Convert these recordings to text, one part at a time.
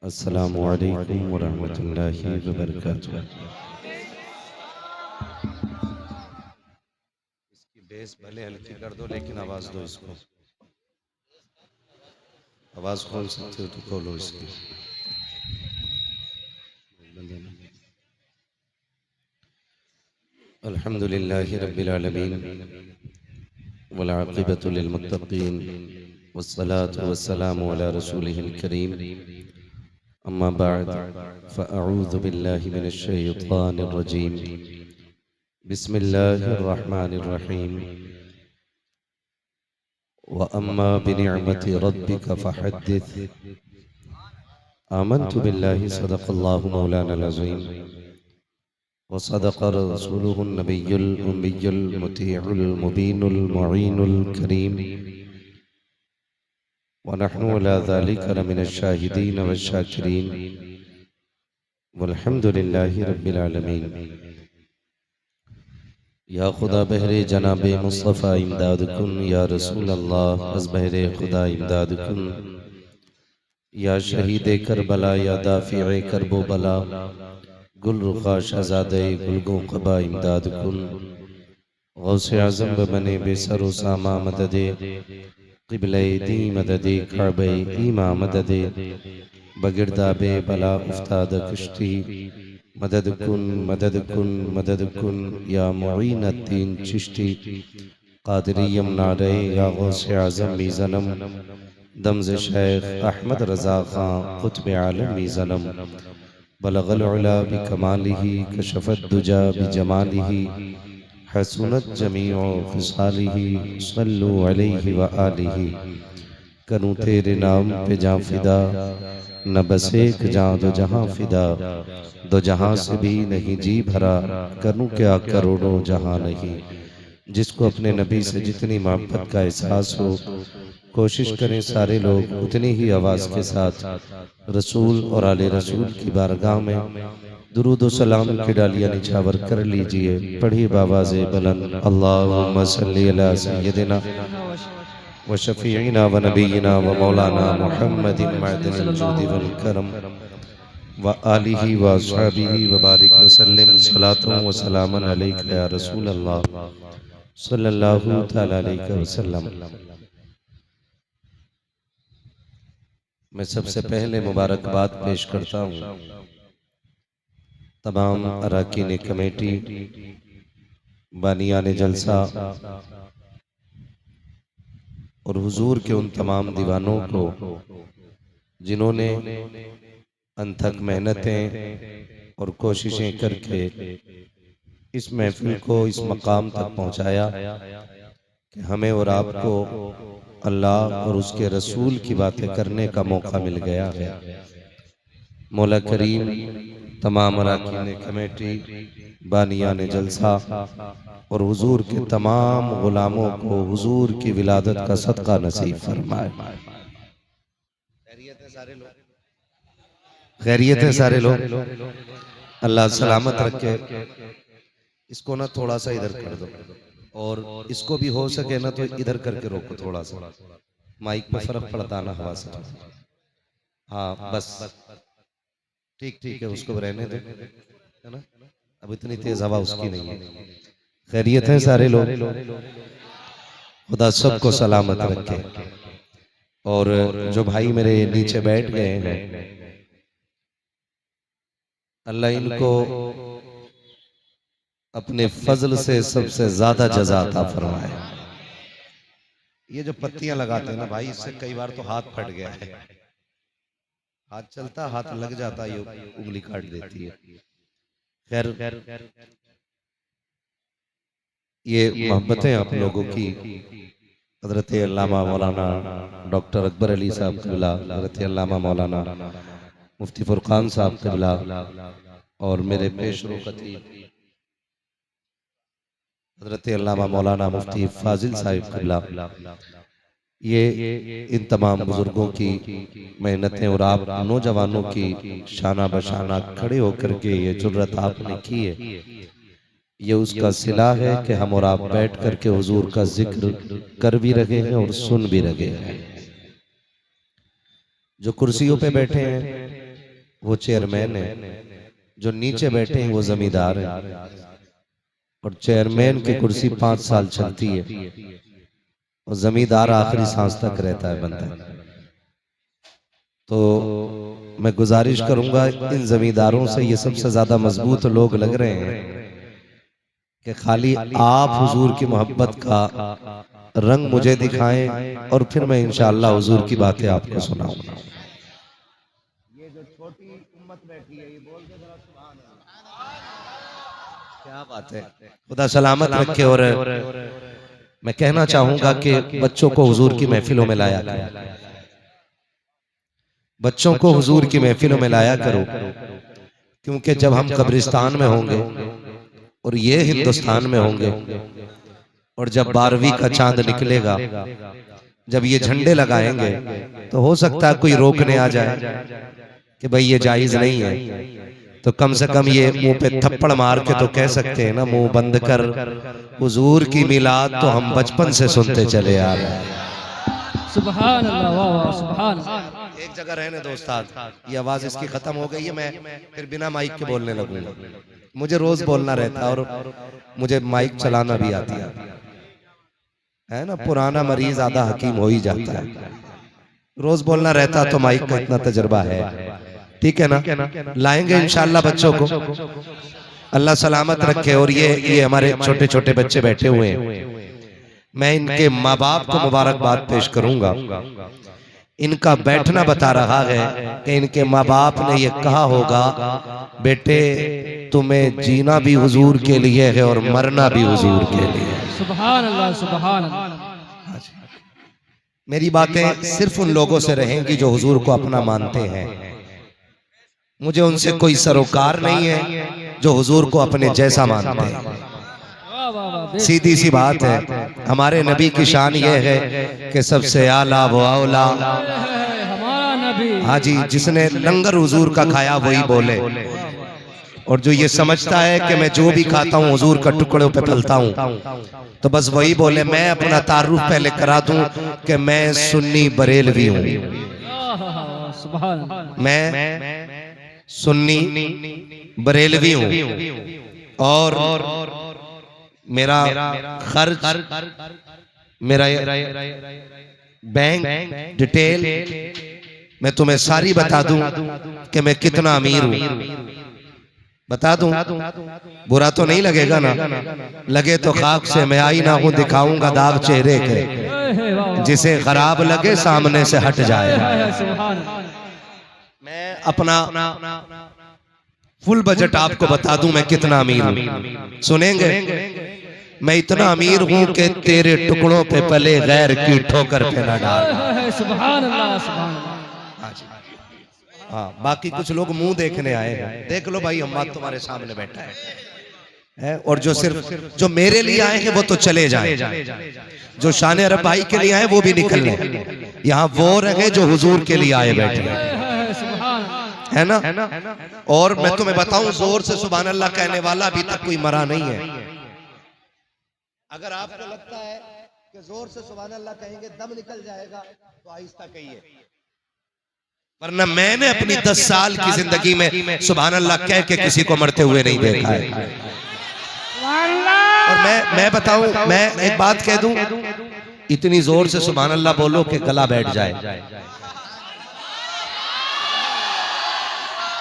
अस्सलामु अलैकुम वरहमतुल्लाहि वबरकातुह। इसकी बेस भले हल्की कर दो लेकिन आवाज दो इसको। आवाज खोल सकते हो तो खोलो इसकी। अल्हम्दुलिल्लाहि रब्बिल आलमीन वल आक़िबतु लिल मुत्तक़ीन वस्सलातु वस्सलामु अला रसूलिहिल करीम। अम्मा बअद फ़अऊज़ु बिल्लाहि मिनश शैतानिर रजीम। बिस्मिल्लाहिर रहमानिर रहीम। व अम्मा बिनिअमति रब्बिका फ़हद्दिस। आमनतु बिल्लाहि सदक़ल्लाहु मौलाना अज़ीम व सदक़ रसूलुहुन नबियुल उम्मियुल मुतीउल मुबीनुल मुईनुल करीम व नहनु अला ज़ालिका लमिनश शाहिदीन वश्शाकिरीन वल्हम्दुलिल्लाहि रब्बिल आलमीन। या खुदा बहरे जनाबे मुस्तफ़ा इमदाद कुन, या रसूल अल्लाह अज़ बहरे खुदा इमदाद कुन, या शहीद करबला या दाफ़िए करबो बला, गुल रुखा शहज़ादे गुलगों क़बा इमदाद कुन। गौसे आज़म बने बेसरो सामा मददे क़िबले दी मददे काबे ईमा मददे बगिरदाबे बला उफ्ताद कश्ती मदद कुन मदद कुन मदद कुन या मुईनुद्दीन चिश्ती क़ादिरियम नारे या गौसे आज़म मीज़नम दमज़ शेख अहमद रज़ा ख़ां क़ुत्ब आलम मीज़नम बलगल उला बिकमालिही कशफ़त दुजा बिजमालिही हसूनत जमीउ ख़िसालिही सल्लु अलैहि व आलिही। करूँ तेरे नाम पे जाँ फिदा, न बस एक जाँ दो जहाँ फिदा, दो जहाँ से भी नहीं जी भरा, करूँ क्या करोड़ों जहाँ नहीं। जिसको अपने नबी से जितनी मोहब्बत का एहसास हो, कोशिश करें सारे लोग उतनी ही आवाज़ के साथ रसूल और आले रसूल की बारगाह में दुरूद व सलाम की डालियाँ निछावर कर लीजिए। पढ़िए बावाज़े बुलंद, अल्लाहुम्मा सल्ली अला सय्यदिना व शफ़ीइना व नबीना व मौलाना मुहम्मदिन मअदनिल जूदि वल करम व आलिही व अस्हाबिही व बारिक व सल्लिम सलातन व सलामन अलैका या रसूल अल्लाह सल्लल्लाहु तआला अलैहि वसल्लम। मैं सबसे पहले मुबारकबाद पेश करता हूँ तमाम अरकान कमेटी, बानियान जलसा और हुजूर के उन तमाम दीवानों को जिन्होंने अनथक मेहनतें और कोशिशें करके इस महफिल को इस मकाम तक पहुँचाया कि हमें और आपको अल्लाह और उसके रसूल की बातें करने का मौका मिल गया है। मौला करीम तमाम अरकान कमेटी, बानियान जलसा और हुजूर के तमाम गुलामों को हुजूर की विलादत का सदका नसीब फरमाए। खैरियत है सारे लोग, अल्लाह सलामत रखे। इसको ना थोड़ा सा इधर कर दो और इसको भी हो सके ना तो इधर करके रोको थोड़ा सा, माइक पे फर्क पड़ता ना हवा से। हाँ बस ठीक ठीक है, उसको रहने दो, है ना। अब इतनी तेज हवा उसकी नहीं है। खैरियत है सारे लोग, खुदा सबको सलामत रखे। और जो भाई मेरे नीचे बैठ गए हैं, अल्लाह इनको अपने फजल से सबसे ज्यादा जज़ा अता फरमाए। ये जो पत्तियां लगाते हैं ना भाई, इससे कई बार तो हाथ फट गया है। हाथ चलता, हाथ लग जाता, ये उंगली काट देती है। खैर, ये मोहब्बतें आप लोगों की हजरत अल्लामा मौलाना डॉक्टर अकबर अली साहब क़िबला, हजरत अल्लामा मौलाना मुफ्ती फुरकान साहब क़िबला और मेरे पेशरो खतीब हजरत अल्लामा मौलाना मुफ्ती फाजिल साहिब क़िबला, ये इन तमाम बुजुर्गों की मेहनतें और आप नौजवानों की शाना बशाना खड़े होकर के ये जुर्रत आपने की है, ये उसका सिला है कि हम और आप बैठ करके हुजूर का जिक्र कर भी रहे हैं और सुन भी रहे हैं। जो कुर्सियों पे बैठे हैं वो चेयरमैन है, जो नीचे बैठे हैं वो जमींदार हैं। और चेयरमैन की कुर्सी 5 साल चलती है और जमींदार आखिरी सांस तक रहता है बंदा। तो मैं गुजारिश करूंगा, इन जमींदारों से ये सबसे ज्यादा मजबूत लोग लग रहे हैं कि खाली आप हुजूर की मोहब्बत का रंग मुझे दिखाएं और फिर मैं इंशाअल्लाह हुजूर की बातें आपको सुनाऊंगा। ये जो छोटी उम्मत बैठी है, ये बोल के जरा सुभान अल्लाह। क्या बात है, खुदा सलामत रखे। और मैं कहना चाहूंगा कि बच्चों को हुजूर की महफिलों में लाया करो, बच्चों को हुजूर की महफिलों में लाया करो, क्योंकि जब हम कब्रिस्तान में होंगे और ये हिंदुस्तान में होंगे और जब 12वीं का चांद निकलेगा, जब ये झंडे लगाएंगे तो हो सकता है कोई रोकने आ जाए कि भाई ये जायज नहीं है, तो कम से कम ये मुंह पे थप्पड़ मार के तो कह सकते हैं ना, मुंह बंद कर, हुजूर की मिलाद तो हम बचपन से सुनते चले आ रहे हैं। सुभान अल्लाह, वाह वाह, सुभान। एक जगह रहने दो उस्ताद, ये आवाज इसकी खत्म हो गई है, मैं फिर बिना माइक के बोलने लगूंगा। मुझे रोज बोलना रहता है और मुझे माइक चलाना भी आती है ना। पुराना मरीज आधा हकीम हो ही जाता है, रोज बोलना रहता तो माइक का इतना तजर्बा है। ठीक है ना, लाएंगे इंशाअल्लाह बच्चों को, अल्लाह सलामत रखे। और ये हमारे छोटे छोटे बच्चे बैठे हुए हैं, मैं इनके माँ बाप को मुबारकबाद पेश करूंगा। इनका बैठना बता रहा है कि इनके माँ बाप ने ये कहा होगा, बेटे तुम्हें जीना भी हुजूर के लिए है और मरना भी हुजूर के लिए। सुभान अल्लाह, सुभान अल्लाह। मेरी बातें सिर्फ उन लोगों से रहेंगी जो हुजूर को अपना मानते हैं। मुझे उनसे कोई सरोकार नहीं है जो हुजूर को अपने जैसा मानते हैं। सीधी सी बात है, हमारे नबी की शान ये है कि सबसे आला वो औला हमारा नबी। हाँ जी, जिसने लंगर हुजूर का खाया वही बोले, और जो ये समझता है कि मैं जो भी खाता हूँ हुजूर का टुकड़ों पे पलता हूँ तो बस वही बोले। मैं अपना तारुफ पहले करा दूं कि मैं सुन्नी बरेलवी हूँ, मैं सुन्नी बरेलवी हूँ और मेरा खर्च, मेरा बैंक डिटेल मैं तुम्हें सारी बता दूं कि मैं कितना अमीर हूं। बता दूं, बुरा तो नहीं लगेगा ना? लगे तो खाक से मैं आई ना हूं, दिखाऊंगा दाग चेहरे के, जिसे खराब लगे सामने से हट जाए। मैं अपना फुल बजट आपको बता दूं मैं कितना अमीर हूं, सुनेंगे? मैं इतना अमीर हूं कि तेरे टुकड़ों पे पले गैर की ठोकर पे न डाल। सुभान अल्लाह, सुभान अल्लाह। हाँ, बाकी कुछ लोग मुंह देखने आए हैं, देख लो भाई, हम बात तुम्हारे सामने बैठा है। और जो सिर्फ जो मेरे लिए आए हैं वो तो चले जाए, जो शान अरब भाई के लिए आए वो भी निकल लें। यहाँ वो रहे जो हुजूर के लिए आए बैठे है ना। और मैं तुम्हें बताऊं, जोर से सुभान अल्लाह कहने वाला अभी तक कोई मरा नहीं है। अगर आपको लगता है कि जोर से सुभान अल्लाह कहेंगे दम निकल जाएगा तो आहिस्ता कहिए, वरना मैंने अपनी 10 साल की जिंदगी में सुभान अल्लाह कह के किसी को मरते हुए नहीं देखा है। और मैं बताऊं, मैं एक बात कह दूं, इतनी जोर से सुभान अल्लाह बोलो कि गला बैठ जाए।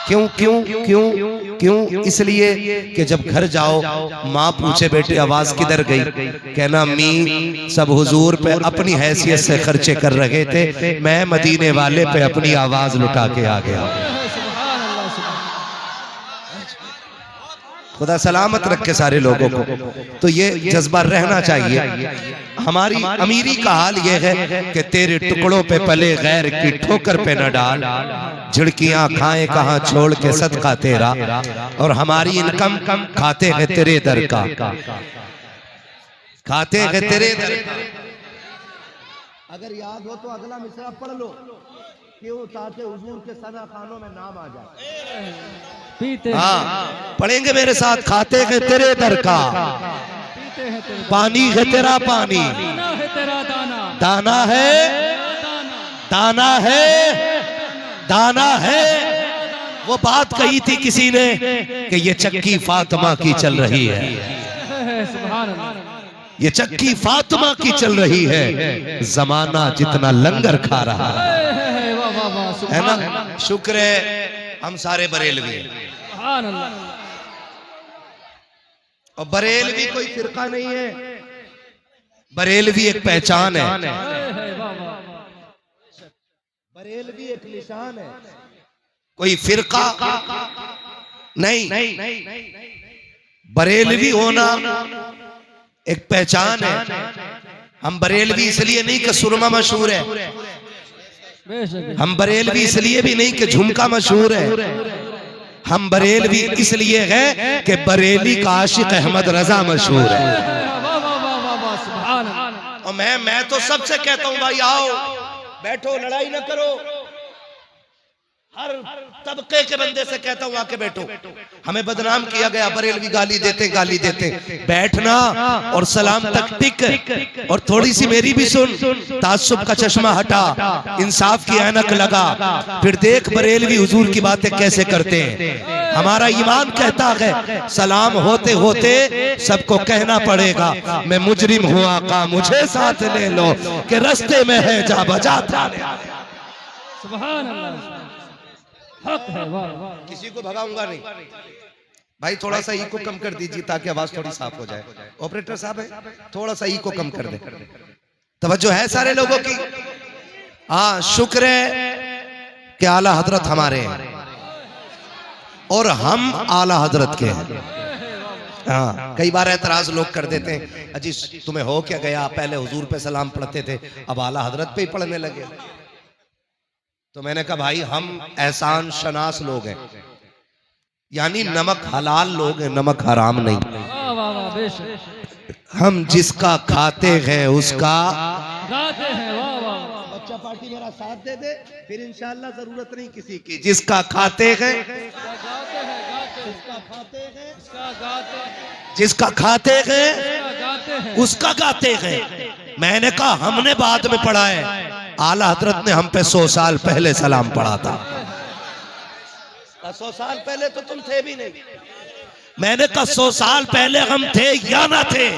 क्यों क्यों क्यों क्यों? इसलिए कि जब घर जाओ माँ पूछे बेटे आवाज किधर गई, कहना अम्मी सब हुजूर पे अपनी हैसियत से खर्चे कर रहे थे, मैं मदीने वाले पे अपनी आवाज लुटा के आ गया। खुदा सलामत रखे सारे लोगों को। तो ये जज्बा रहना चाहिए। हमारी अमीरी का हाल ये है कि तेरे टुकड़ों पे पले गैर की ठोकर पे न डाल, झिड़कियां खाए कहां छोड़ के सदका तेरा, और हमारी इनकम खाते हैं तेरे दर का, खाते हैं तेरे दर का। अगर याद हो तो अगला मिसरा पढ़ लो, क्यों? ताकि हुजूर के सना खानों में नाम आ जाए। पीते हाँ, पढ़ेंगे मेरे साथ, खाते हैं तेरे दर का, पानी है तेरा पानी, दाना है, दाना है, दाना है, वो बात कही थी किसी ने कि ये चक्की फातिमा की चल रही है, सुभान अल्लाह, ये चक्की फातिमा की चल रही है, जमाना जितना लंगर खा रहा है। वाह वाह वाह, है सुभान ना? अल्लाह, शुक्र है हम सारे बरेलवी हैं। सुभान अल्लाह, और बरेलवी कोई फिरका नहीं है, बरेलवी एक पहचान है, वाह वाह, बरेलवी एक निशान है, कोई फिरका नहीं। बरेलवी होना एक पहचान है। हम बरेलवी इसलिए नहीं कि सुरमा मशहूर है, बेशक, हम बरेलवी इसलिए भी नहीं कि झुमका मशहूर है, हम बरेलवी इसलिए है कि बरेली का आशिक अहमद रजा मशहूर है। वाह वाह वाह वाह वाह, सुभान अल्लाह, और मैं तो सबसे कहता हूँ भाई आओ बैठो, लड़ाई ना करो, हर तबके के बंदे से कहता हूँ आके बैठो। हमें बदनाम किया गया, बरेलवी गाली देते, बैठना और सलाम तक टिक, और थोड़ी सी मेरी भी सुन, तासुब का चश्मा हटा, इंसाफ की ऐनक लगा, फिर देख बरेलवी हुजूर की बातें कैसे करते हैं। हमारा ईमान कहता है सलाम होते होते सबको कहना पड़ेगा मैं मुजरिम हूँ आका मुझे साथ ले लो, कि रास्ते में है जा बजा था। सुभान अल्लाह, हक है, वाह वाह, किसी को भगाऊंगा नहीं भाई, थोड़ा सा ई को कम कर दीजिए ताकि आवाज थोड़ी साफ हो जाए। ऑपरेटर साहब है, थोड़ा सा ई को कम कर दे। तवज्जो है सारे लोगों की? हाँ, शुक्र है कि आला हजरत हमारे हैं और हम आला हजरत के हैं। हाँ, कई बार एतराज लोग कर देते हैं, अजी तुम्हें हो क्या गया, पहले हुजूर पे सलाम पढ़ते थे अब आला हजरत पे ही पढ़ने लगे। तो मैंने कहा भाई हम एहसान शनास लोग हैं, यानी नमक हलाल लोग हैं, नमक हराम नहीं। वाह वाह वाह, बेशक, हम जिसका खाते हैं उसका गाते हैं, वाह वाह, बच्चा पार्टी मेरा साथ दे दे, फिर इंशाल्लाह जरूरत नहीं किसी की। जिसका खाते हैं, गाते हैं, जिसका खाते हैं, इसका गाते हैं, जिसका खाते हैं गाते हैं, उसका गाते हैं। मैंने कहा हमने बाद में पढ़ा है, आला हजरत ने हम पे 100 साल पहले सलाम पढ़ा था। 100 साल पहले तो तुम थे भी नहीं। मैंने कहा 100 साल पहले हम थे या ना थे,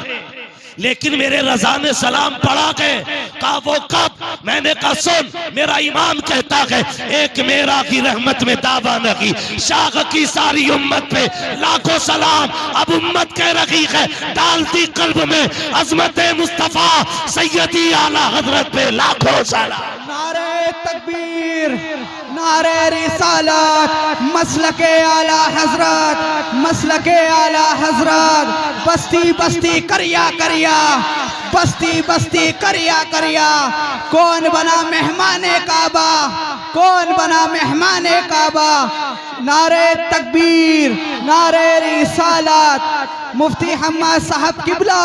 लेकिन मेरे रजा ने सलाम पढ़ा के कहा वो कब? मैंने कहा सुन, मेरा ईमान कहता है एक मेरा की रहमत में दावा नहीं, शाह की सारी उम्मत पे लाखों सलाम। अब उम्मत कह रही है डालती कल्ब में अजमत मुस्तफा सैयदी आला हजरत पे लाखों सलाम। नारे तकबीर, नारे रिसालत, मसलके आला हजरत, मसलके आला हजरत, बस्ती बस्ती करिया करिया, बस्ती बस्ती करिया करिया। कौन बना मेहमाने काबा, कौन बना मेहमाने काबा। नारे तकबीर, नारे रिसालत, मुफ्ती हम्माद साहब किबला।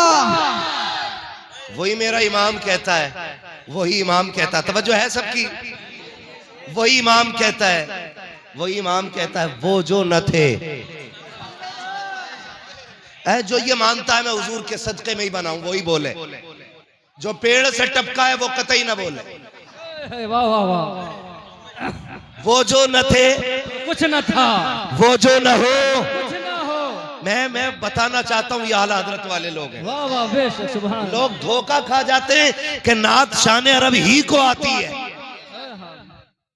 वही मेरा इमाम कहता है, वही इमाम कहता है, तवज्जो है सबकी, वही इमाम कहता है, वही इमाम कहता है वो जो न थे, जो ये मानता है मैं हुजूर के सदके में ही बनाऊं वही बोले, जो पेड़ से टपका है वो कतई ना बोले। वाह वाह वाह, वो जो न थे कुछ न था, वो जो न हो कुछ न हो। मैं बताना चाहता हूँ ये आला हजरत वाले लोग हैं। वाह वाह, बेशक, सुभान। लोग धोखा खा जाते हैं कि नात शान अरब ही को आती है,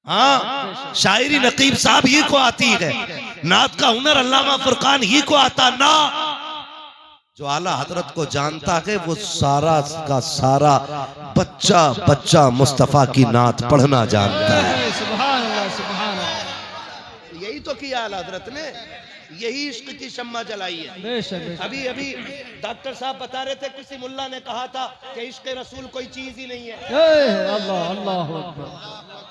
हाँ शायरी नकीब साहब ही को आती है, नात का हुनर अल्लामा फुरकान ही को आता ना। जो आला हजरत को जानता है वो सारा का सारा बच्चा बच्चा मुस्तफा की नात पढ़ना जानता है। सुभान अल्लाह, सुभान अल्लाह, यही तो किया आला हजरत ने, यही इश्क की शम्मा जलाई है। बेशक, बेशक। अभी अभी डॉक्टर साहब बता रहे थे किसी मुल्ला ने कहा था कि इश्क रसूल कोई चीज ही नहीं है। अल्लाह अल्लाह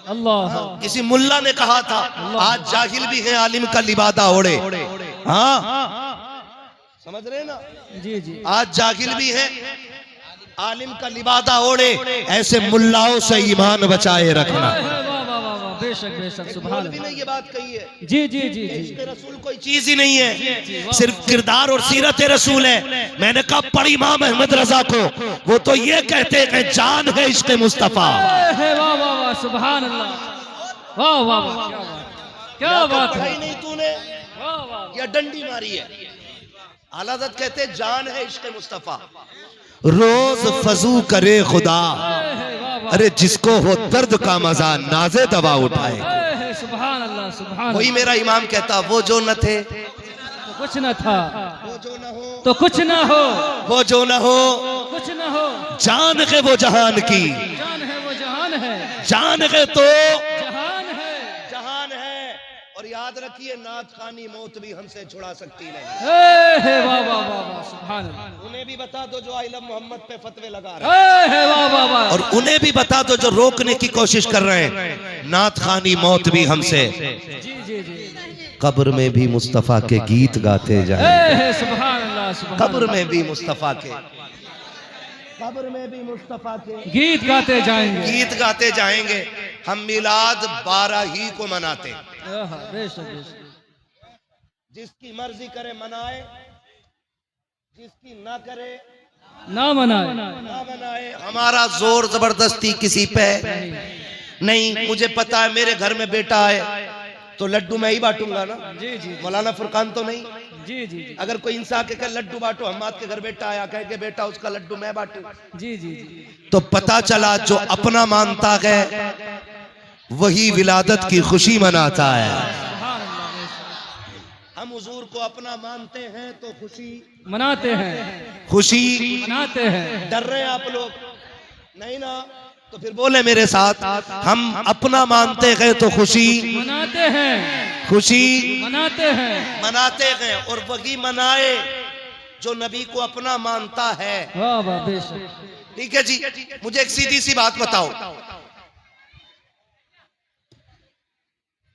अल्लाह, किसी मुल्ला ने कहा था, आज जाहिल भी है आलिम का लिबादा ओढ़े। हाँ समझ रहे ना? जी जी, आज जाहिल भी है आलिम का लिबादा ओढ़े, ऐसे मुल्लाओं से ईमान बचाए रखना। वाह वाह वाह वाह, बेशक बेशक, सुभान भी अल्लाह। ने ये बात कही है, जी जी जी जी, इश्क रसूल कोई चीज ही नहीं है, सिर्फ किरदार और सीरत रसूल है। मैंने कहा पढ़ इमाम अहमद रजा को, वो तो ये कहते हैं जान है इश्क मुस्तफा। वाह वाह वाह, सुभान अल्लाह, वाह वाह वाह, क्या या तो बात है। पढ़ाई नहीं तूने वाह वाह या डंडी मारी है। आला हज़रत कहते हैं, जान है इश्क़ मुस्तफ़ा, रोज फजू करे खुदा, वाह वाह। अरे जिसको हो दर्द का मजा नाजे दवा उठाए। सुभान अल्लाह सुभान वही अल्लाह। मेरा इमाम कहता, वो जो न थे तो कुछ न था, वो जो न हो, तो कुछ न हो, वो जो न हो, कुछ न हो। जान है वो जहान की, जान है वो जहान है, जान है तो जहान है। जहान है। और याद रखिए, नात खानी मौत भी हमसे छुड़ा सकती नहीं। वाह वाह वाह वाह सुभान अल्लाह। उन्हें भी बता दो जो आइलम मोहम्मद पे फतवे लगा रहे हैं, वाह वाह वाह। और उन्हें भी बता दो जो रोकने की कोशिश कर रहे हैं, नात खानी मौत भी हमसे। जी जी जी। कब्र में भी मुस्तफा के गीत गाते जाए, सुभान अल्लाह सुभान कब्र अल्लाह। में भी मुस्तफा के, कब्र में भी मुस्तफा के गीत गाते जाएंगे। गीत गाते जाएंगे। हम मिलाद 12 ही को मनाते हैं। बेशक बेशक। जिसकी मर्जी करे मनाए, जिसकी ना करे ना मनाए। ना मनाए। हमारा जोर जबरदस्ती किसी पे नहीं। मुझे पता है मेरे घर में बेटा है तो लड्डू मैं ही बांटूंगा ना। जी जी मौलाना फुरकान तो नहीं। जी जी जी अगर कोई इंसान के कहे लड्डू बांटो, हम्माद के घर बेटा आया, कहे के बेटा उसका लड्डू मैं बांटू, जी जी जी। तो पता चला जो अपना मानता है वही विलादत की खुशी मनाता है। सुभान अल्लाह बेशक। हम हुजूर को अपना मानते हैं तो खुशी मनाते हैं, खुशी मनाते हैं। डर रहे हैं आप लोग नहीं ना, तो फिर बोले मेरे साथ, हम अपना मानते हैं तो खुशी, मनाते हैं, खुशी मनाते हैं। मनाते हैं। और वही मनाए जो नबी को अपना मानता है। वाह वाह बेशक। ठीक है जी। मुझे एक सीधी सी बात बताओ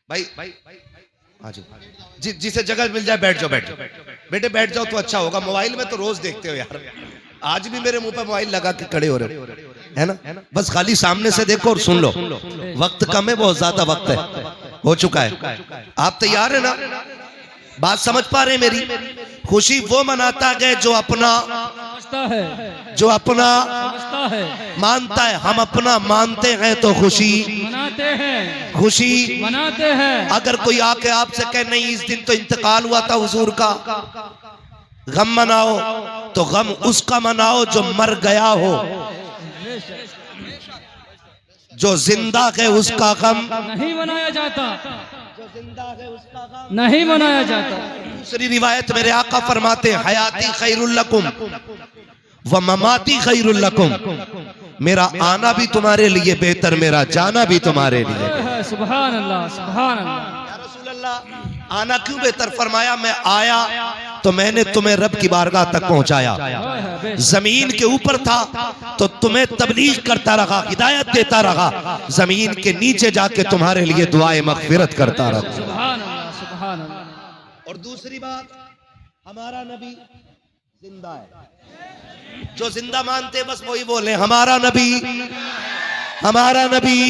भाई, जिसे जगह मिल जाए बैठ जाओ, बैठ जाओ बेटे, बैठ जाओ तो अच्छा होगा। मोबाइल में तो रोज देखते हो यार, आज भी मेरे मुंह पे मोबाइल लगा के खड़े हो रहे हो, है ना। बस खाली सामने से देखो और सुन लो। वक्त कम है, बहुत ज्यादा वक्त है, हो चुका है। आप तैयार है ना? बात समझ पा रहे हैं मेरी? खुशी वो मनाता है जो अपना, समझता है, जो अपना समझता है। मानता है। हम अपना मानते हैं तो खुशी, मनाते हैं, खुशी मनाते हैं। अगर कोई आके आपसे कहे नहीं इस दिन तो इंतकाल हुआ था हुजूर का, गम मनाओ, तो गम उसका मनाओ जो मर गया हो। जो जिंदा है उसका गम नहीं मनाया जाता, जो जिंदा है उसका गम नहीं मनाया जाता। दूसरी रिवायत मेरे आका फरमाते हैं, हयाती खैरुल लकुम व ममाती खैरुल लकुम, मेरा आना भी तुम्हारे लिए बेहतर, मेरा जाना भी तुम्हारे लिए। सुभान अल्लाह सुभान अल्लाह। या रसूल अल्लाह, आना क्यों बेहतर? फरमाया मैं आया तो मैंने तुम्हें रब की बारगाह तक पहुंचाया। जमीन के ऊपर था तो तुम्हें तबलीग करता रहा, हिदायत देता रहा। जमीन के नीचे जाके तुम्हारे लिए दुआए मगफिरत करता रहा। सुभान अल्लाह सुभान अल्लाह। और दूसरी बात, हमारा नबी जिंदा है। जो जिंदा मानते बस वही बोले हमारा नबी, हमारा नबी।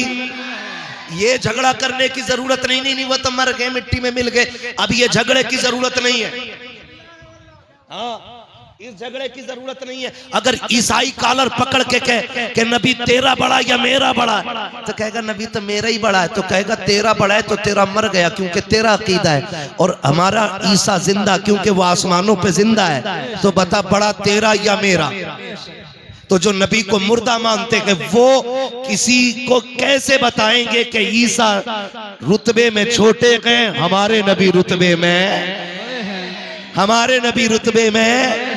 ये झगड़ा करने की जरूरत नहीं। नहीं वो तो मर गए, मिट्टी में मिल गए, अब ये झगड़े की जरूरत नहीं है। हाँ, इस झगड़े की जरूरत नहीं है। अगर ईसाई कॉलर पकड़ के कहे कि नबी तेरा बड़ा या मेरा बड़ा है, तो कहेगा नबी तो मेरा ही बड़ा है। तो कहेगा तेरा बड़ा है तो तेरा मर गया, क्योंकि तेरा अकीदा है। और हमारा ईसा जिंदा, क्योंकि वो आसमानों पे जिंदा है। तो बता बड़ा तेरा या मेरा? तो जो नबी को मुर्दा मानते हैं वो किसी को कैसे बताएंगे कि ईसा रुतबे में छोटे हैं, हमारे नबी रुतबे में, हमारे नबी रुतबे में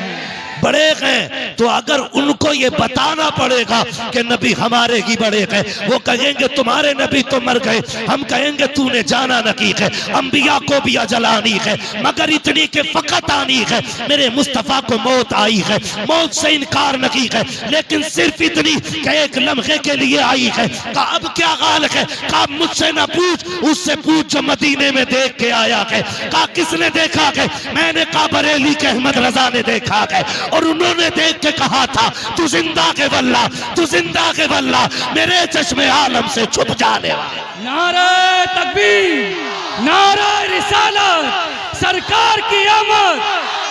बड़े हैं। तो अगर उनको ये बताना पड़ेगा कि नबी हमारे ही बड़े हैं, वो कहेंगे तुम्हारे नबी तो मर गए, हम कहेंगे तूने जाना नहीं है। अंबिया को भी अजल आनी है, मगर इतनी के फकत आनी है। मेरे मुस्तफा को मौत आई है, मौत से इनकार नहीं है, लेकिन सिर्फ इतनी कि एक लम्हे के लिए आई है। कहा अब क्या गाल है? कहा मुझसे ना पूछ, उससे पूछ जो मदीने में देख के आया है। कहा किसने देखा है? मैंने कहा बरेली के अहमद रजा ने देखा है, और उन्होंने देख के कहा था तू जिंदा के वल्ला, तू जिंदा के वल्ला, मेरे चश्मे आलम से छुप जाने वाला। नारे तकबीर, नारे रिसालत, सरकार की आमद,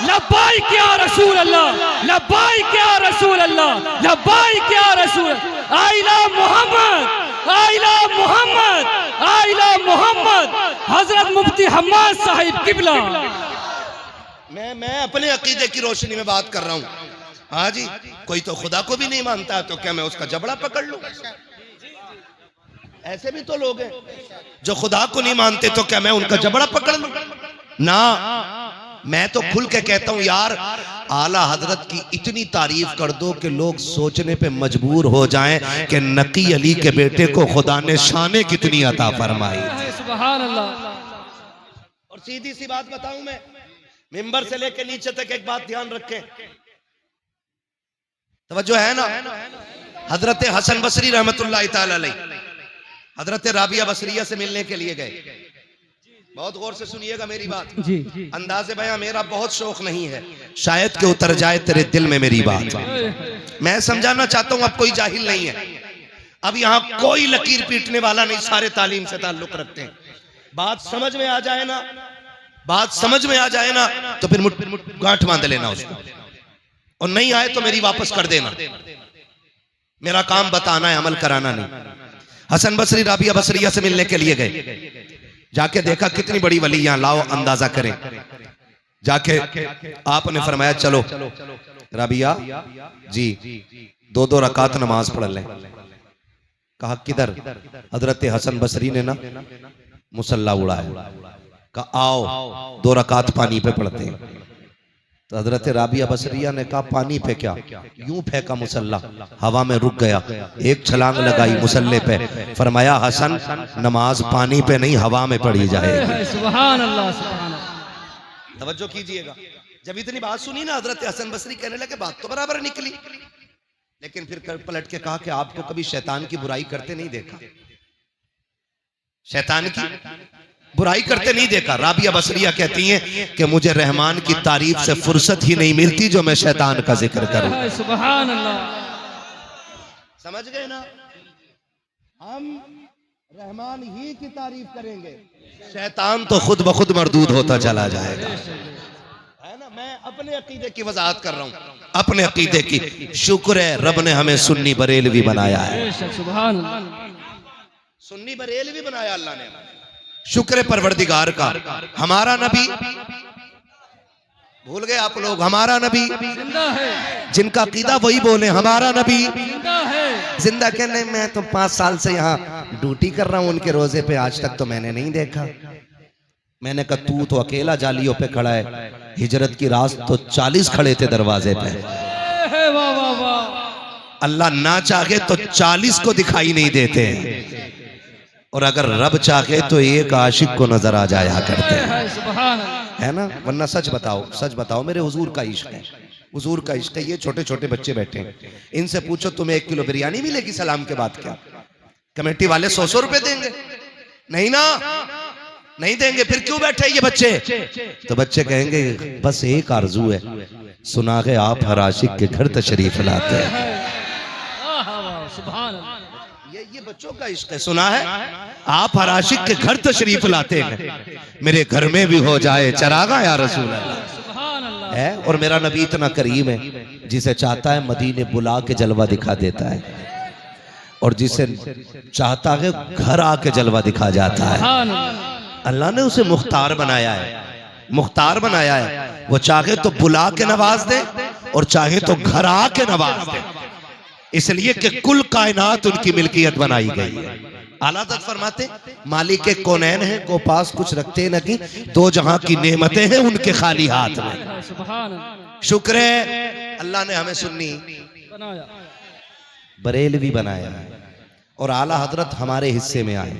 लब्बाइक या रसूल अल्लाह, लब्बाइक या रसूल अल्लाह, लब्बाइक या रसूल। आइला मोहम्मद, आइला मोहम्मद, आइला मोहम्मद, हजरत मुफ्ती हम्माद साहिब किबला। मैं अपने अकीदे की रोशनी में बात कर रहा हूँ। हाँ जी, कोई तो खुदा को भी नहीं मानता, तो क्या मैं उसका जबड़ा पकड़ लूं? ऐसे भी तो लोग हैं जो खुदा को नहीं मानते, तो क्या मैं उनका जबड़ा पकड़ लूं? ना, मैं तो खुल के कहता हूं यार, आला हजरत की इतनी तारीफ कर दो कि लोग सोचने पे मजबूर हो जाएं कि नकी अली के बेटे को खुदा ने शाने कितनी अता फरमाई। सुभान अल्लाह। और सीधी सी बात बताऊं, मैं मिंबर से लेके नीचे तक एक बात ध्यान रखें, तवज्जो है ना। हजरत हसन बसरी रहमतुल्लाह ताला अलैह हजरत राबिया बसरिया से मिलने के लिए गए। बहुत गौर से सुनिएगा मेरी बात जी। अंदाज़े बयां मेरा बहुत शौक नहीं है, शायद के उतर जाए तेरे दिल में मेरी बात। मैं समझाना चाहता हूं, अब कोई जाहिल नहीं है, अब यहां कोई लकीर पीटने वाला नहीं, सारे तालीम से ताल्लुक रखते हैं। बात समझ में आ जाए ना, बात समझ में आ जाए ना, तो फिर गांठ बांध लेना उसको, और नहीं आए तो मेरी वापस कर देना। मेरा काम बताना है, अमल कराना नहीं। हसन बसरी राबिया बसरिया से मिलने के लिए गए, जाके देखा कितनी बड़ी वली, यहां लाओ अंदाजा करें। जाके आपने फरमाया चलो राबिया जी 2-2 रकात नमाज पढ़ लें। कहा किधर? हजरत हसन बसरी ने ना मुसल्ला उड़ाया, कहा आओ 2 रकात पानी पे पढ़ते हैं। तो हजरत राबिया बसरिया ने कहा पानी पे क्या? यूं फेंका मुसल्ला, हवा में रुक गया, एक छलांग लगाई मुसल्ले पे, फरमाया हसन नमाज पानी पे नहीं हवा में पढ़ी जाए। सुभान अल्लाह, सुभान अल्लाह। तवज्जो कीजिएगा, जब इतनी बात सुनी ना, हजरत हसन बसरी कहने लगे बात तो बराबर निकली, लेकिन फिर पलट के कहा कि आपको कभी शैतान की बुराई करते नहीं देखा, शैतान की बुराई करते नहीं देखा। राबिया बसरिया कहती हैं कि मुझे रहमान की तारीफ से फुर्सत ही नहीं मिलती जो मैं शैतान का जिक्र करूं। सुभान अल्लाह। समझ गए ना? हम रहमान ही की तारीफ करेंगे, शैतान तो खुद ब खुद मरदूद होता चला जाएगा, है ना। मैं अपने अकीदे की वजाहत कर रहा हूं, अपने अकीदे की। शुक्र है रब ने हमें सुन्नी बरेलवी बनाया है, सुभान अल्लाह। सुन्नी बरेलवी बनाया अल्लाह ने, शुक्र परवरदिगार का। हमारा नबी, भूल गए आप लोग, हमारा नबी जिंदा है, जिनका अकीदा वही बोले हमारा नबी जिंदा है। जिंदा कहने, मैं तो 5 साल से यहाँ ड्यूटी कर रहा हूँ उनके रोजे पे, आज तक तो मैंने नहीं देखा। मैंने कहा तू तो अकेला जालियों पे खड़ा है, हिजरत की रात तो 40 खड़े थे दरवाजे पे। वाह वाह वाह। अल्लाह ना चाहे तो 40 को दिखाई नहीं देते, और अगर रब चाहे तो एक आशिक को नजर आ जाया करते हैं, सुभान अल्लाह। है ना। वरना सच बताओ मेरे हुजूर का इश्क है, हुजूर का इश्क है। ये छोटे छोटे बच्चे बैठे हैं, इनसे पूछो तुम्हें 1 किलो बिरयानी मिलेगी सलाम के बाद क्या? कमेटी वाले 100 रुपए देंगे? नहीं ना, नहीं देंगे। फिर क्यों बैठे ये बच्चे? तो बच्चे कहेंगे बस एक आरजू है, सुना है आप हर आशिक के घर तशरीफ लाते हैं। सुभान अल्लाह। ये बच्चों का इश्क है, सुना है आप हर आशिक के घर तशरीफ लाते हैं, मेरे घर में भी हो जाए चरागा या रसूल अल्लाह, सुभान अल्लाह। है। और मेरा नबी इतना करीम है, जिसे चाहता है मदीने बुला के जलवा दिखा देता है, और जिसे चाहता है घर आके जलवा दिखा जाता है। सुभान अल्लाह। अल्लाह ने उसे मुख्तार बनाया है, मुख्तार बनाया है। वो चाहे तो बुला के नवाज दे, और चाहे तो घर आके नवाज दे, इसलिए कि कुल कायनात उनकी मिल्कियत बनाई गई है। आला हज़रत फरमाते मालिक कौनैन है को पास कुछ रखते नहीं, 2 जहां की नेमतें हैं उनके खाली हाथ में। सुभान अल्लाह। शुक्र है अल्लाह ने हमें सुन्नी बनाया, बरेलवी बनाया है, और आला हजरत हमारे हिस्से में आए,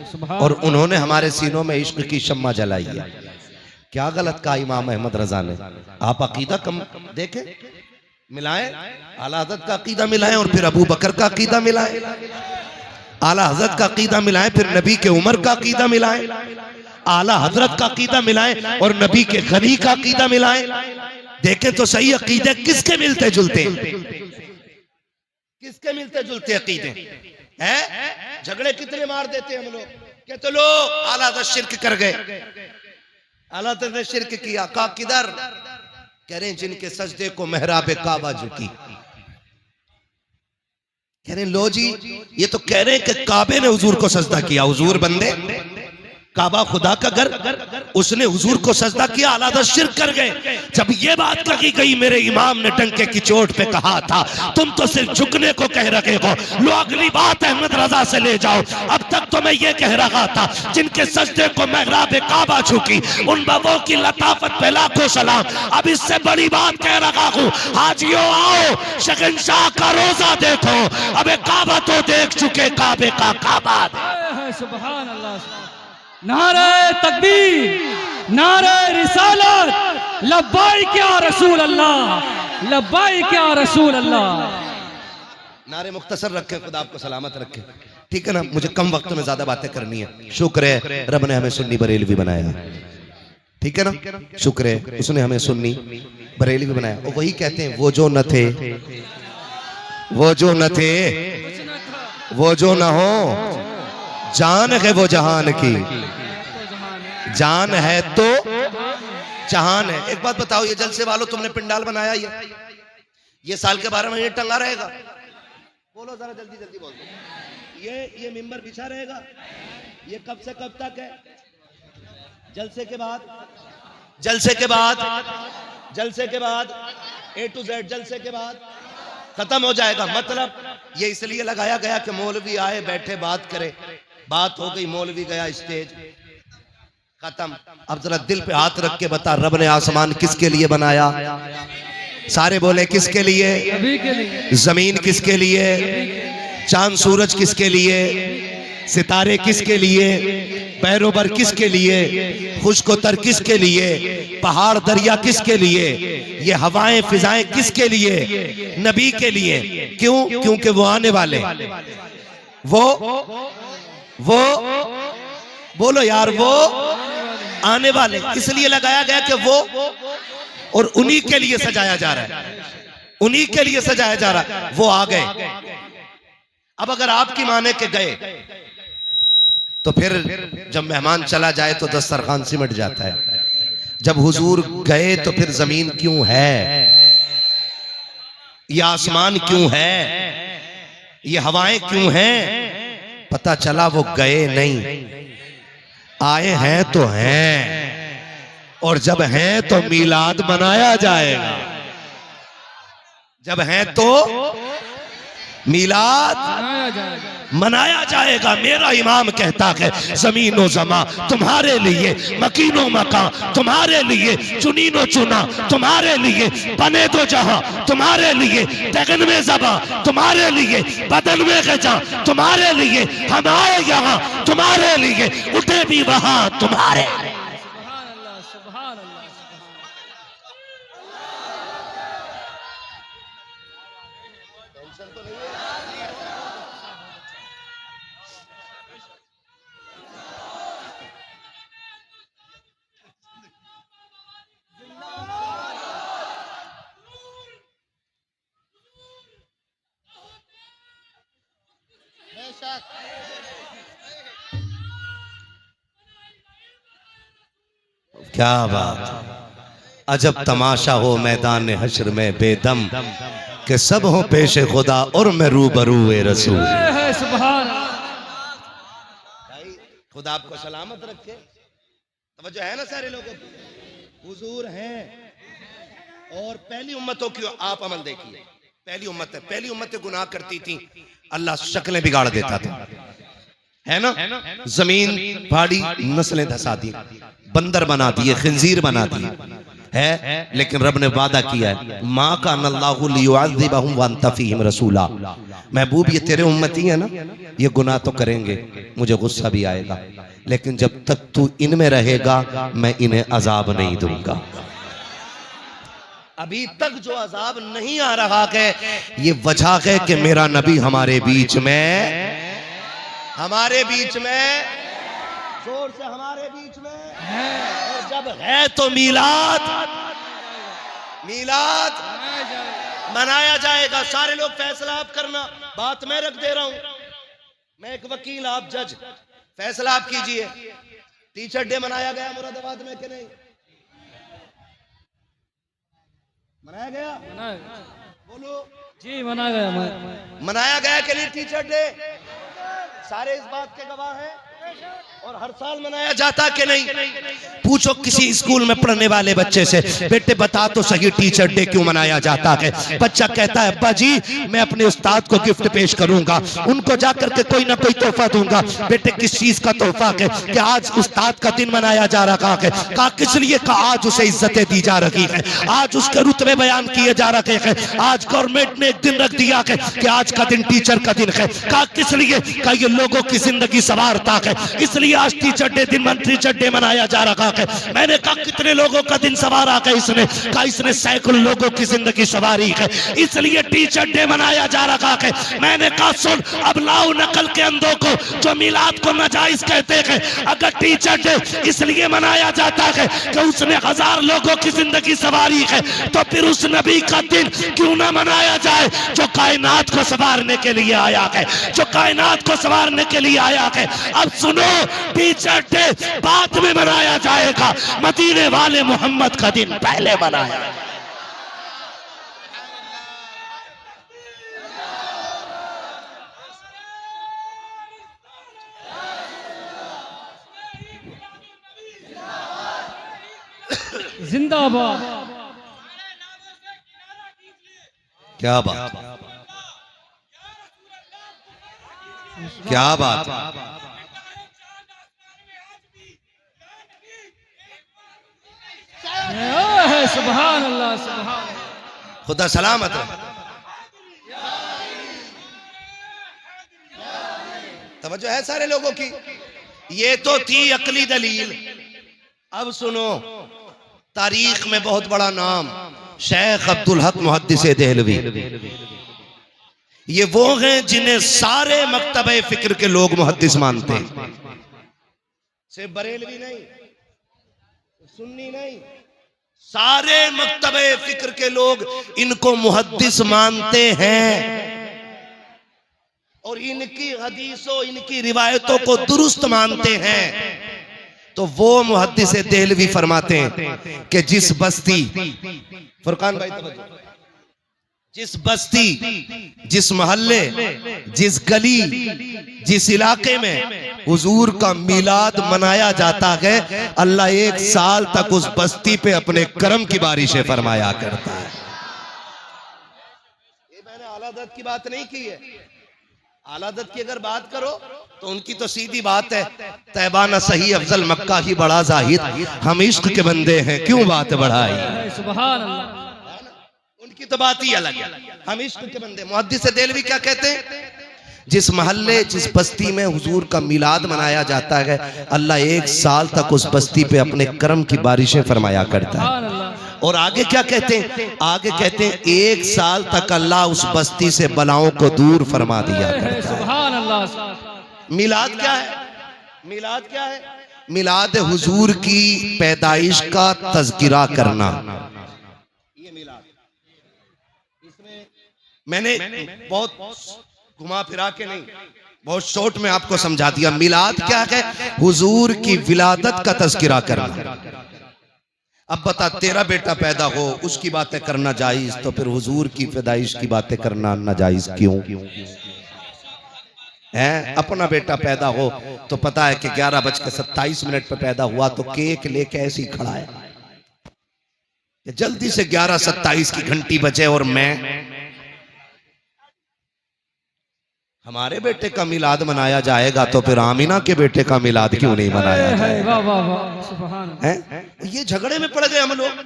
सुभान। और उन्होंने हमारे सीनों में इश्क की शम्मा जलाई है। क्या गलत कहा इमाम अहमद रजा ने? आप अकीदा कम देखें, मिलाएं, आला हज़रत का अकीदा मिलाएं, और फिर अबू बकर का अकीदा मिलाएं, आला हज़रत का अकीदा मिलाएं, फिर नबी के उमर का अकीदा मिलाएं, आला हज़रत का अकीदा मिलाएं, और नबी के गनी का अकीदा मिलाएं। देखें तो सही अकीदे किसके मिलते जुलते, किसके मिलते जुलते अकीदे हैं। झगड़े कितने मार देते हम लोग, कहते लो आला हज़रत शिर्क कर गए, आला हज़रत ने शिर्क किया। कहा किधर? कह रहे हैं जिनके सजदे को मेहराब काबा झुकी। कह रहे लो जी, ये तो कह रहे हैं कि काबे ने हुजूर को सजदा किया। हुजूर बंदे, काबा खुदा का घर, उसने हुजूर को सजदा किया, अलहदा शिर्क कर गए। जब ये बात कही गई, मेरे इमाम ने डंके की चोट पे कहा था, तुम तो सिर्फ झुकने को कह रहे हो, लो अगली बात अहमद रजा से ले जाओ। अब तक तो मैं ये कह रहा था, जिनके सजदे को महराब काबा झुकी, उन बाबों की लताफत पे लाखों सलाम। अब इससे बड़ी बात कह रहा हूँ, हाजियों आओ, शहंशाह का रोजा देखो। अब काबा तो देख चुके, काबे का काबा। सुभान अल्लाह। नारे तकबीर, नारे रिसालत, लब्बाइक या रसूल अल्लाह, लब्बाइक या रसूल अल्लाह। नारे मुख्तसर रखे, खुदा आपको सलामत रखे। ठीक है ना, मुझे कम वक्त में ज्यादा बातें करनी है। शुक्र है रब ने हमें सुन्नी बरेलवी बनाया। ठीक है ना, शुक्र है उसने हमें सुन्नी बरेलवी बनाया। और वही कहते हैं, वो जो न थे, वो जो न थे, वो जो न हो, जान है वो जहान की, जान है तो जहान है। एक बात बताओ, ये जलसे वालों, तुमने पिंडाल बनाया, ये साल के 12 महीने टंगा रहेगा? बोलो जरा जल्दी जल्दी बोल दो। ये मिंबर बिछा रहेगा? ये कब से कब तक है? जलसे के बाद, जलसे के बाद, जलसे के बाद, A to Z जलसे के बाद खत्म हो जाएगा। मतलब ये इसलिए लगाया गया कि मौलवी आए, बैठे, बात करे। बात हो गई, मौलवी गया, स्टेज खत्म। अब जरा दिल पे हाथ रख के बता, रब ने आसमान किसके लिए बनाया? सारे बोले किसके लिए? जमीन किसके लिए? चांद सूरज किसके लिए? सितारे किसके लिए? पैरोबर किसके लिए? खुशकोतर किसके लिए? पहाड़ दरिया किसके लिए? ये हवाएं फिजाएं किसके लिए? नबी के लिए। क्यों? क्योंकि वो आने वाले, वो बोलो यार, वो आने वाले। इसलिए लगाया गया कि वो, और उन्हीं के लिए सजाया जा रहा है, उन्हीं के लिए सजाया जा रहा है। वो आ गए। अब अगर आपकी माने के गए, तो फिर जब मेहमान चला जाए तो दस्तरखान सिमट जाता है। जब हुजूर गए तो फिर जमीन क्यों है, ये आसमान क्यों है, ये हवाएं क्यों हैं? पता चला वो गए नहीं, आए हैं तो हैं। और जब हैं तो मीलाद मनाया जाएगा। जब हैं तो मीलाद मनाया जाएगा। मेरा इमाम कहता है, जमीनो जमा तुम्हारे लिए, मकीनो मकान तुम्हारे लिए, चुनीनो चुना तुम्हारे लिए, बने दो जहां तुम्हारे लिए, तगन में जबा तुम्हारे लिए, बदन में गजा तुम्हारे लिए, हम आए यहाँ तुम्हारे लिए, उठे भी वहां तुम्हारे। क्या बात, अजब तमाशा हो मैदान हश्र में बेदम, कि सब हो पेशे खुदा और मैं रूबरू रसूल। खुदा आपको सलामत रखे। तवज्जो है ना सारे लोगों की? हुजूर हैं। और पहली उम्मतों की आप अमल देखिए। पहली उम्मतें गुनाह करती थी, अल्लाह शक्लें बिगाड़ देता था, है ना? जमीन फाड़ी, नस्लें धसा दी, बंदर बना दिए, खिंजीर बना दिए, है। लेकिन रब ने वादा किया है, माँ का अल्लाहु लियुअज़्ज़िबहुम व अंत फ़ीहिम रसूला। महबूब, ये तेरे उम्मती है ना, ये गुनाह तो करेंगे, मुझे गुस्सा भी आएगा, लेकिन जब तक तू इनमें रहेगा मैं इन्हें अजाब नहीं दूंगा। अभी तक जो अजाब नहीं आ रहा है, ये वजह है कि मेरा नबी हमारे बीच में, हमारे बीच में, जोर से हमारे बीच में है। और जब है तो मीलाद, मीलाद मनाया जाएगा। सारे लोग फैसला आप करना, बात मैं रख दे रहा हूं, मैं एक वकील, आप जज, फैसला आप कीजिए। टीचर डे मनाया गया मुरादाबाद में कि नहीं मनाया गया? बोलो। जी मना गया मनाया गया कि नहीं टीचर डे? सारे इस बात के गवाह हैं। और हर साल मनाया जाता कि नहीं? पूछो किसी स्कूल में पढ़ने वाले बच्चे से, बेटे बता तो सही टीचर डे क्यों मनाया जाता है? बच्चा कहता है अब्बा जी मैं अपने उस्ताद को गिफ्ट पेश करूंगा, उनको जाकर के कोई ना कोई तोहफा दूंगा। बेटे किस चीज का तोहफा है? कि आज उस्ताद का दिन मनाया जा रहा है। कहा किस लिए? कहा आज उसे इज्जतें दी जा रही है, आज उसके रुतबे बयान किए जा रहे हैं, आज गवर्नमेंट ने एक दिन रख दिया है कि आज का दिन टीचर का दिन है। कहा किस लिए? कहा ये लोगों की जिंदगी संवारता है, इसलिए आज टीचर डे मनाया जा रहा है। मैंने कहा कितने लोगों का दिन सवारा है इसने? कहा इसने सैकड़ों लोगों की जिंदगी सवारी है, इसलिए टीचर डे मनाया जा रहा है। मैंने कहा सुन, अब लाओ नकल के अंधों को जो मिलाद को नाजायज कहते हैं। अगर टीचर डे इसलिए मनाया जाता है कि उसने 1000 लोगों की जिंदगी सवारी है, तो फिर उस नबी का दिन क्यों ना मनाया जाए जो कायनात को संवारने के लिए आया है, जो कायनात को संवारने के लिए आया है। अब सुनो, टीचर डे बाद में मनाया जाएगा, मदीने वाले मोहम्मद का दिन पहले मनाया। जिंदाबाद। क्या बात, क्या बात। सुभान अल्लाह, सुभान। खुदा सलामत है। तवज्जो है सारे लोगों की। ये तो थी अकली दलील। अब सुनो, तारीख में बहुत बड़ा नाम शेख अब्दुल हक मुहद्दिस देहलवी। ये वो हैं जिन्हें सारे मकतबे फिक्र के लोग मुहद्दिस मानते हैं। सिर्फ बरेलवी नहीं, सुन्नी नहीं, सारे मकतबे फिक्र के लोग इनको मुहद्दिस मानते हैं और इनकी हदीसों, इनकी रिवायतों को दुरुस्त मानते हैं। तो वो मुहद्दिस देहलवी फरमाते हैं कि जिस बस्ती, फुरकान भाई तवज्जो, जिस बस्ती, जिस मोहल्ले, जिस गली, जिस इलाके में हुजूर का मिलाद मनाया जाता है, अल्लाह 1 साल तक उस बस्ती पे अपने करम की बारिशें फरमाया करता है। ये मैंने आलादत की बात नहीं की है। आलादत की अगर बात करो तो उनकी तो सीधी बात है, तैबाना सही अफजल मक्का ही बड़ा जाहिद, हम इश्क के बंदे हैं क्यों बात बढ़ाई। सुभान अल्लाह। उनकी तो बात ही अलग है, हम इश्क के बंदे। मुहद्दिस देहलवी क्या कहते हैं? जिस महल्ले, जिस बस्ती में हुजूर का मिलाद मनाया जाता है, अल्लाह 1 साल तक उस बस्ती पे अपने करम की बारिशें फरमाया करता है। और आगे क्या कहते हैं? आगे कहते हैं 1 साल तक अल्लाह उस बस्ती से बलाओं को दूर फरमा दिया करता है। सुभान अल्लाह। मिलाद क्या है? मिलाद क्या है? मिलाद हुजूर की पैदाइश का तज़किरा करना। ये मिलाद, इसमें मैंने बहुत घुमा फिरा के नहीं, बहुत शॉर्ट में आपको समझा दिया। मिलाद क्या है? हुजूर की विलादत का तज़किरा करना। अब बता, तेरा बेटा पैदा हो उसकी बातें करना जायज, तो फिर हुजूर की पैदाइश की बातें करना नाजायज क्यों है? अपना बेटा पैदा हो तो पता है कि 11:27 पे पैदा हुआ, तो केक लेके ऐसे ही खड़ा है, जल्दी से 11:27 की घंटी बजे और मैं, हमारे बेटे का मिलाद मनाया जाएगा तो फिर आमिना के बेटे का मिलाद क्यों नहीं मनाया जाएगा? वाह वाह वाह, सुभान अल्लाह। ये झगड़े में पड़ गए हम लोग।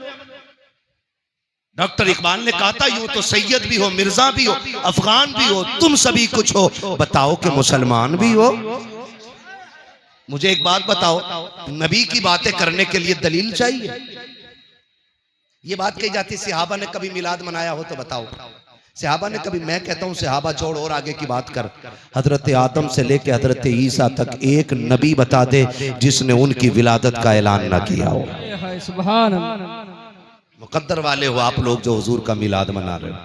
डॉक्टर इकबाल ने कहा था, यूं तो सैयद भी हो, मिर्जा भी हो, अफगान भी हो, तुम सभी कुछ हो, बताओ कि मुसलमान भी हो। मुझे एक बात बताओ, नबी की बातें करने के लिए दलील चाहिए? ये बात कही जाती, सहाबा ने कभी मिलाद मनाया हो तो बताओ। सहाबा ने कभी, मैं कहता हूं सहाबा छोड़ और आगे की बात कर, हजरत आदम से लेके हजरत ईसा तक एक नबी बता दे जिसने उनकी विलादत का ऐलान ना किया हो। सुभान अल्लाह। मुकद्दर वाले हो आप लोग जो हुजूर का मिलाद मना रहे हो,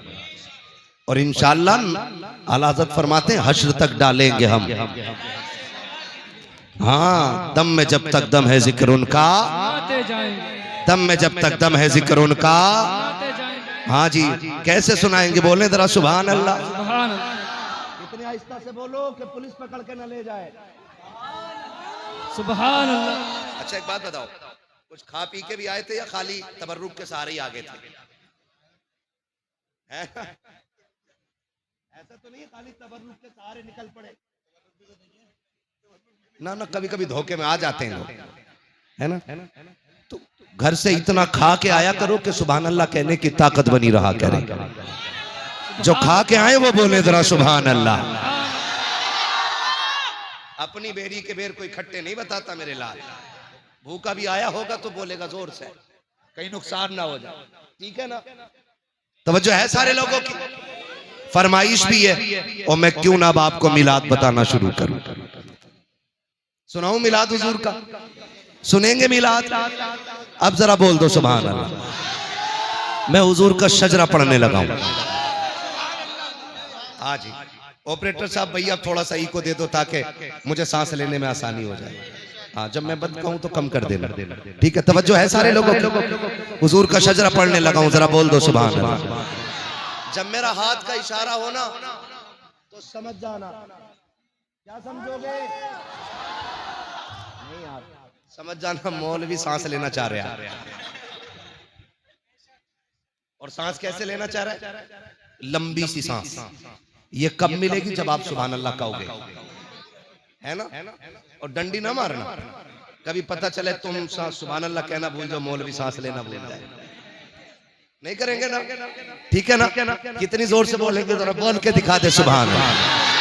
और इंशाअल्लाह आला हज़रत फरमाते हैं हश्र तक डालेंगे हम। हाँ, दम में जब तक दम है जिक्र उनका, दम में जब तक दम है जिक्र उनका, हाँ जी, कैसे सुनाएंगे, बोले जरा सुभान अल्लाह। सुभान अल्लाह। इतने आहिस्ता से बोलो कि पुलिस पकड़ के न ले जाए। सुभान अल्लाह। अच्छा एक बात बताओ, कुछ खा पी के भी आए थे या खाली तबर्रुक के सहारे ही आगे थे? ऐसा तो नहीं है खाली तबर्रुक के सहारे निकल पड़े? ना ना, कभी कभी धोखे में आ जाते हैं लोग, है ना। तो घर से इतना खा के आया करो कि सुभान अल्लाह कहने की ताकत बनी रहा करे। जो खा के आए वो बोले जरा सुभान अल्लाह। अपनी बेरी के बेर कोई खट्टे नहीं बताता मेरे लाल। भूखा भी आया होगा तो बोलेगा जोर से, कहीं नुकसान ना हो जाए, ठीक है ना। तवज्जो है सारे लोगों की, फरमाइश भी है। और मैं क्यों ना अब आपको मिलाद बताना शुरू करूं। सुनाऊं मिलाद हुजूर का? सुनेंगे मिलाद? अब जरा बोल दो सुभान अल्लाह। मैं हुजूर का शजरा पढ़ने लगा हूं। हाँ जी, ऑपरेटर साहब भैया थोड़ा सा इको दे दो ताकि मुझे सांस लेने में आसानी हो जाए। हाँ, जब मैं बंद कहूं तो कम कर देना, ठीक है। तवज्जो है सारे लोगों की, हुजूर का शजरा पढ़ने लगा हूं, जरा बोल दो सुभान अल्लाह। जब मेरा हाथ का इशारा हो ना तो समझ जाना। क्या समझोगे? नहीं यार, समझ जाना मौलवी सांस लेना चाह रहा है। और सांस कैसे लेना चाह रहा है? लंबी सी सांस। ये कब मिलेगी? जब आप सुभान अल्लाह कहोगे, है ना। और डंडी ना मारना, कभी पता चले तुम सुभान अल्लाह कहना भूल जाओ, मौलवी सांस लेना भूल जाए। नहीं करेंगे ना, ठीक है ना। कितनी जोर से बोलेंगे, जरा बोल के दिखा दे सुभान अल्लाह।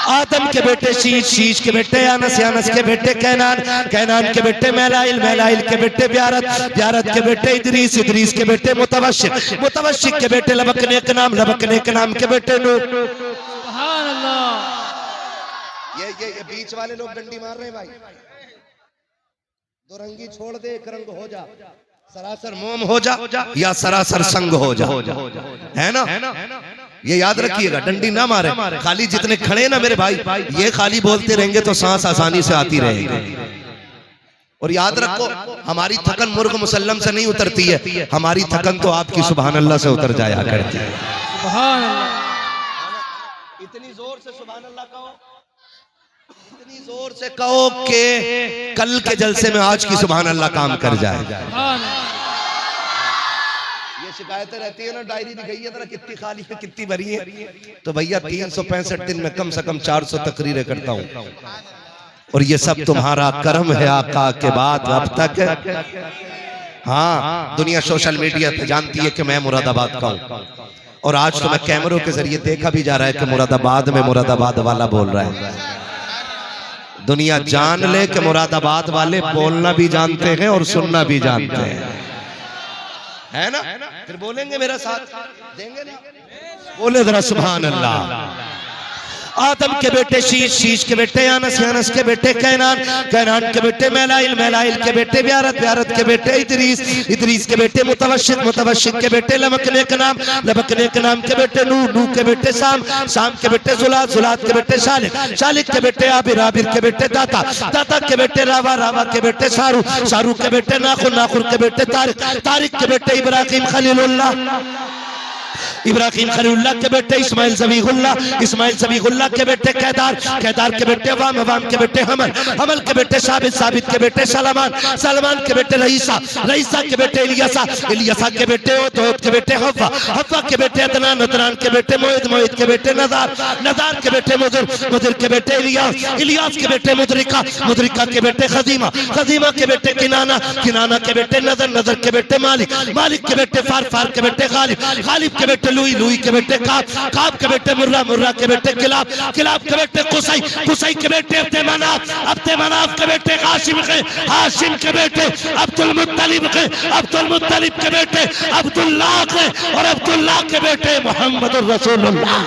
आदम के बेटे शीश, शीश के बेटे अनस, अनस के बेटे कैनान, कैनान के बेटे मैलाइल, मैलाइल के बेटे ब्यारत, ब्यारत के बेटे इदरीस, इदरीस के बेटे मुतवशिक, मुतवशिक के बेटे लबकने के नाम, लबकने के नाम के बेटे नूह। सुभान अल्लाह। ये बीच वाले लोग डंडी मार रहे हैं भाई। दो रंगी छोड़ दे, एक रंग हो जा। सरासर मोम हो जा या सरासर संग हो जा, है ना। ये याद रखिएगा, डंडी ना मारे। खाली जितने खड़े ना मेरे भाई, ये खाली बोलते रहेंगे तो सांस आसानी से आती रहेगी। और याद रखो, हमारी थकन मुर्ग मुसल्लम से नहीं उतरती है, हमारी थकन तो आपकी सुभान अल्लाह से उतर जाया करती है। सुभान अल्लाह। इतनी जोर से सुभान अल्लाह कहो, इतनी जोर से कहो कि कल के जलसे में आज की सुभान अल्लाह काम कर जाए। ये शिकायतें रहती है ना, डायरी भी गई है जरा कितनी खाली है कितनी भरी है। तो भैया 365 दिन में कम से कम 400 तकरीरें करता हूँ, और ये सब तुम्हारा कर्म है आका के बाद अब तक। हाँ, दुनिया सोशल मीडिया पे जानती है कि मैं मुरादाबाद का हूँ, और आज तो मैं कैमरों के जरिए देखा भी जा रहा है कि मुरादाबाद में मुरादाबाद वाला बोल रहा है। दुनिया जान ले कि मुरादाबाद वाले बोलना भी जानते हैं और सुनना भी जानते हैं, है ना। फिर बोलेंगे मेरा साथ देंगे ना, बोले जरा सुभान अल्लाह। आदम के बेटे शीश, शीश के बेटे अनस, अनस के बेटे कैनान, कैनान के बेटे मैलाइल, मैलाइल के बेटे ब्यारत, ब्यारत के बेटे इदरीस, इदरीस के बेटे मुतवशिक, मुतवशिक के बेटे लबकने के नाम, लबकने के नाम के बेटे नूह, नूह के बेटे साम, साम के बेटे जुलात, जुलात के बेटे शालिक, शालिक के बेटे आबिर, आबिर के बेटे दाता, दाता के बेटे रावा, रावा के बेटे सारू, सारू के बेटे नाखुर, नाखुर के बेटे तारिक, तारिक के बेटे इब्राहिम खलीलुल्लाह, इब्राहिम खलीलुल्लाह के बेटे इस्माइल ज़बीहुल्लाह, इस्माइल ज़बीहुल्लाह के बेटे कैदार, कैदार के बेटे वाम, वाम के बेटे हमल, हमल के बेटे साबित, साबित के बेटे सलमान, सलमान के बेटे रईसा, रईसा के बेटे इलियासा, इलियासा के बेटे ओद के बेटे हव्वा, हव्वा के बेटे अदनान, अदनान के बेटे मोइद, मोइद के बेटे नदार, नदार के बेटे मुदर, मुदर के बेटे इलियास, इलियास के बेटे मुदरिका, मुदरिका के बेटे खजीमा, खजीमा के बेटे किनाना, किनाना के बेटे नजर, नजर के बेटे मालिक, मालिक के बेटे फार, फार के बेटे गालिब, गालिब के बेटे लुई, लुई के बेटे काब, काब के बेटे मुर्रा, मुर्रा के बेटे किलाब, किलाब के बेटे कुसई, कुसई के बेटे अब्दे मनाफ, अब्दे मनाफ के बेटे हाशिम के, हाशिम के बेटे अब्दुल मुत्तलिब के, अब्दुल मुत्तलिब के बेटे अब्दुल्लाह के, और अब्दुल्लाह के बेटे मोहम्मद रसूलुल्लाह।